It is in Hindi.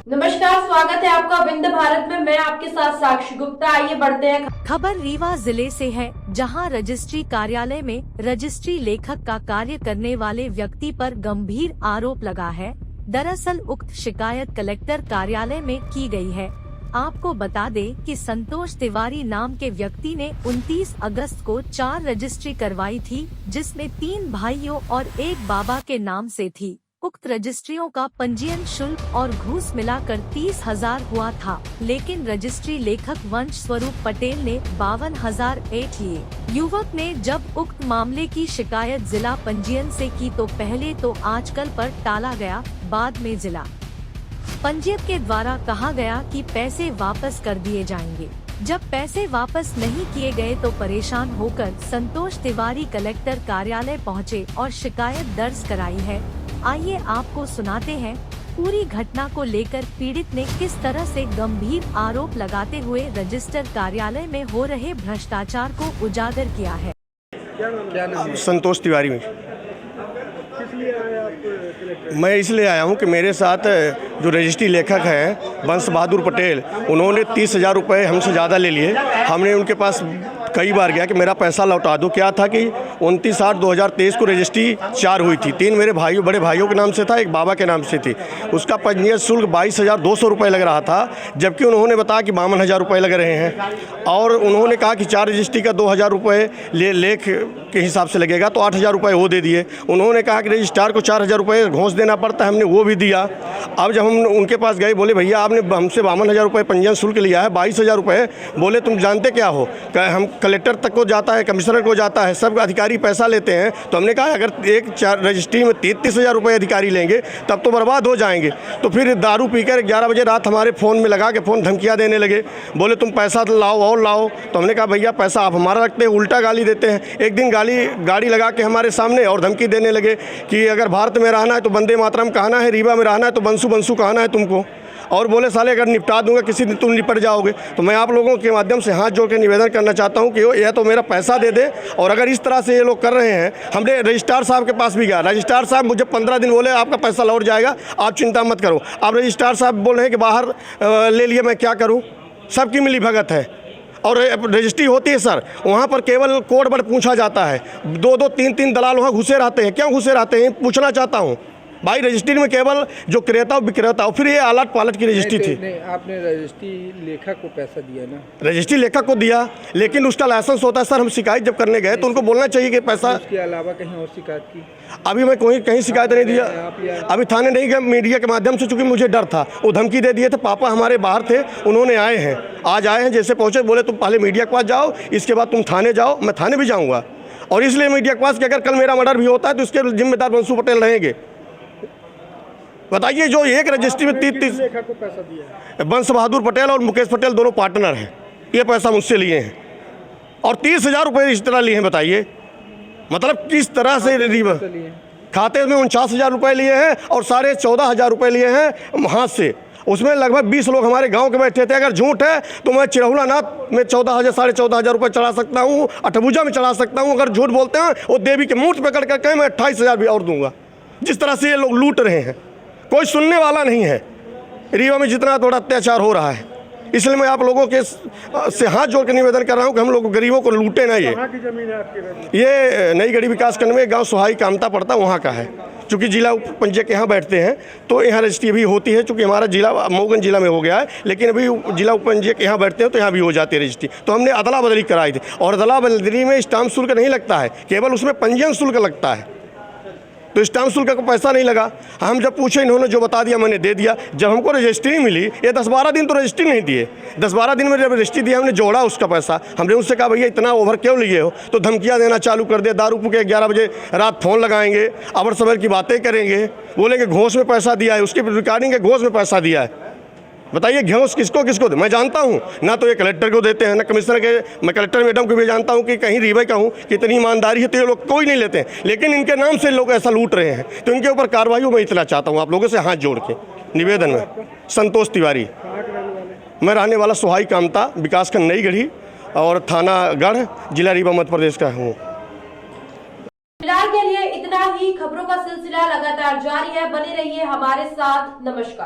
नमस्कार, स्वागत है आपका विंध्य भारत में। मैं आपके साथ साक्षी गुप्ता। आइए बढ़ते हैं। खबर रीवा जिले से है, जहां रजिस्ट्री कार्यालय में रजिस्ट्री लेखक का कार्य करने वाले व्यक्ति पर गंभीर आरोप लगा है। दरअसल उक्त शिकायत कलेक्टर कार्यालय में की गई है। आपको बता दें कि संतोष तिवारी नाम के व्यक्ति ने 29 अगस्त को 4 रजिस्ट्री करवाई थी, जिसमें 3 भाइयों और 1 बाबा के नाम से थी। उक्त रजिस्ट्रियों का पंजीयन शुल्क और घूस मिलाकर 30,000 हुआ था, लेकिन रजिस्ट्री लेखक वंश स्वरूप पटेल ने 52,000 लिए। युवक ने जब उक्त मामले की शिकायत जिला पंजीयन से की तो पहले तो आजकल पर टाला गया, बाद में जिला पंजीयक के द्वारा कहा गया कि पैसे वापस कर दिए जाएंगे। जब पैसे वापस नहीं किए गए तो परेशान होकर संतोष तिवारी कलेक्टर कार्यालय पहुंचे और शिकायत दर्ज कराई है। आइए आपको सुनाते हैं पूरी घटना को लेकर पीड़ित ने किस तरह से गंभीर आरोप लगाते हुए रजिस्टर कार्यालय में हो रहे भ्रष्टाचार को उजागर किया है। क्या नाम है? संतोष तिवारी में। किस लिए आए आप कलेक्टर? मैं इसलिए आया हूं कि मेरे साथ जो रजिस्ट्री लेखक हैं वंश बहादुर पटेल, उन्होंने 30,000 रुपये हमसे ज़्यादा ले लिए। हमने उनके पास कई बार गया कि मेरा पैसा लौटा दो। क्या था कि 29/8/2023 को रजिस्ट्री 4 हुई थी। 3 मेरे भाइयों, बड़े भाइयों के नाम से था, 1 बाबा के नाम से थी। उसका पंजीयन शुल्क 22,200 रुपये लग रहा था, जबकि उन्होंने बताया कि 52,000 रुपये लग रहे हैं। और उन्होंने कहा कि 4 रजिस्ट्री का 2,000 रुपये लेख के हिसाब से लगेगा, तो 8,000 रुपये वो दे दिए। उन्होंने कहा कि रजिस्ट्रार को 4,000 रुपये घूस देना पड़ता है, हमने वो भी दिया। अब जब हम उनके पास गए, बोले भैया आपने हमसे 52,000 रुपये पंजीयन शुल्क लिया है, 22,000 रुपये। बोले तुम जानते क्या हो, हम कलेक्टर तक को जाता है, कमिश्नर को जाता है, सब अधिकारी पैसा लेते हैं। तो हमने कहा अगर एक 4 रजिस्ट्री में 33,000 रुपये अधिकारी लेंगे तब तो बर्बाद हो जाएंगे। तो फिर दारू पीकर 11 बजे रात हमारे फ़ोन में लगा के फ़ोन धमकियाँ देने लगे। बोले तुम पैसा लाओ और लाओ। तो हमने कहा भैया पैसा आप हमारा रखते हैं, उल्टा गाली देते हैं। एक दिन गाड़ी लगा के हमारे सामने और धमकी देने लगे कि अगर भारत में रहना है तो वंदे मातरम कहना है, रीवा में रहना है तो बंसू बंसू कहना है तुमको। और बोले साले अगर निपटा दूंगा किसी दिन तुम निपट जाओगे। तो मैं आप लोगों के माध्यम से हाथ जोड़ के निवेदन करना चाहता हूं कि यह तो मेरा पैसा दे दे, और अगर इस तरह से ये लोग कर रहे हैं। हमने रजिस्ट्रार साहब के पास भी गया, रजिस्ट्रार साहब मुझे 15 दिन बोले आपका पैसा लौट जाएगा, आप चिंता मत करो। अब रजिस्ट्रार साहब बोल रहे हैं कि बाहर ले लिए, मैं क्या करूँ? सबकी मिली भगत है। और रजिस्ट्री होती है सर, वहाँ पर केवल कोड वर्ड पूछा जाता है। 2-2, 3-3 दलाल वहाँ घुसे रहते हैं। क्यों घुसे रहते हैं पूछना चाहता हूँ भाई। रजिस्ट्री में केवल जो क्रेता विक्रेता, और फिर ये आलट पालट की रजिस्ट्री थी। नहीं, आपने रजिस्ट्री लेखक को पैसा दिया ना? रजिस्ट्री लेखक को दिया, लेकिन उसका लाइसेंस होता है सर। हम शिकायत जब करने गए तो उनको बोलना चाहिए कि पैसा। उसके अलावा कहीं और शिकायत की? अभी मैं कहीं शिकायत नहीं दिया, अभी थाने नहीं गया, मीडिया के माध्यम से, चूँकि मुझे डर था। वो धमकी दे दिए थे। पापा हमारे बाहर थे, उन्होंने आए हैं, आज आए हैं। जैसे पहुँचे बोले तुम पहले मीडिया के पास जाओ, इसके बाद तुम थाने जाओ। मैं थाने भी जाऊँगा, और इसलिए मीडिया के पास कि अगर कल मेरा मर्डर भी होता है तो उसके जिम्मेदार बंसू पटेल रहेंगे। बताइए, जो एक रजिस्ट्री में 30 लेखक को पैसा दिया है? वंश बहादुर पटेल और मुकेश पटेल दोनों पार्टनर हैं। ये पैसा मुझसे लिए हैं और 30,000 रुपये इस तरह लिए हैं। बताइए मतलब किस तरह से खाते में 49,000 रुपये लिए हैं और 14,500 रुपये लिए हैं हाथ से। उसमें लगभग 20 लोग हमारे गांव के बैठे थे। अगर झूठ है तो मैं चिरहुला नाथ में 14,000 रुपये चढ़ा सकता हूँ, अठभुजा में चढ़ा सकता हूँ। अगर झूठ बोलते हैं वो देवी के मूठ पकड़ करके मैं 28,000 भी और दूंगा। जिस तरह से ये लोग लूट रहे हैं, कोई सुनने वाला नहीं है। रीवा में जितना थोड़ा अत्याचार हो रहा है, इसलिए मैं आप लोगों के से हाथ जोड़ के निवेदन कर रहा हूं कि हम लोग गरीबों को लूटे ना। कहाँ की जमीन है आपकी? ये नई गढ़ी विकास खंड में गांव सोहाई कामता पड़ता, वहाँ का है। चूँकि जिला उप पंजीयक यहाँ बैठते हैं तो यहाँ रजिस्ट्री भी होती है। चूँकि हमारा जिला मऊगंज जिला में हो गया है, लेकिन अभी जिला उप पंजीयक यहाँ बैठते हैं तो यहाँ भी हो जाती है रजिस्ट्री। तो हमने अदला बदली कराई थी, और अदला बदली में स्टाम्प शुल्क नहीं लगता है, केवल उसमें पंजीयन शुल्क लगता है। तो स्टाम्प शुल्क का पैसा नहीं लगा। हम जब पूछे, इन्होंने जो बता दिया मैंने दे दिया। जब हमको रजिस्ट्री मिली, ये 10-12 दिन तो रजिस्ट्री नहीं दिए। 10-12 दिन में जब रजिस्ट्री दिया, हमने जोड़ा उसका पैसा। हमने उनसे कहा भैया इतना ओवर क्यों लिए हो? तो धमकियाँ देना चालू कर दिया। दारू पी के 11 बजे रात फ़ोन लगाएंगे, अबर सबर की बातें करेंगे, बोलेंगे घोष में पैसा दिया है, उसकी रिकॉर्डिंग है घोष में पैसा दिया है। बताइए घोष किसको किसको दे? मैं जानता हूँ ना, तो ये कलेक्टर को देते हैं ना कमिश्नर के। मैं कलेक्टर मैडम को भी जानता हूँ कि कहीं रीवा का हूँ कि इतनी ईमानदारी है तो ये लोग कोई नहीं लेते हैं, लेकिन इनके नाम से लोग ऐसा लूट रहे हैं। तो इनके ऊपर कार्रवाई मैं इतना चाहता हूँ आप लोगों से हाथ जोड़ के निवेदन में। संतोष तिवारी, मैं रहने वाला सोहाई कामता, विकासखंड नई गढ़ी और थाना गढ़, जिला रीवा मध्य प्रदेश का हूँ। फिलहाल के लिए इतना ही। ही खबरों का सिलसिला लगातार जारी है, बने रहिए हमारे साथ। नमस्कार।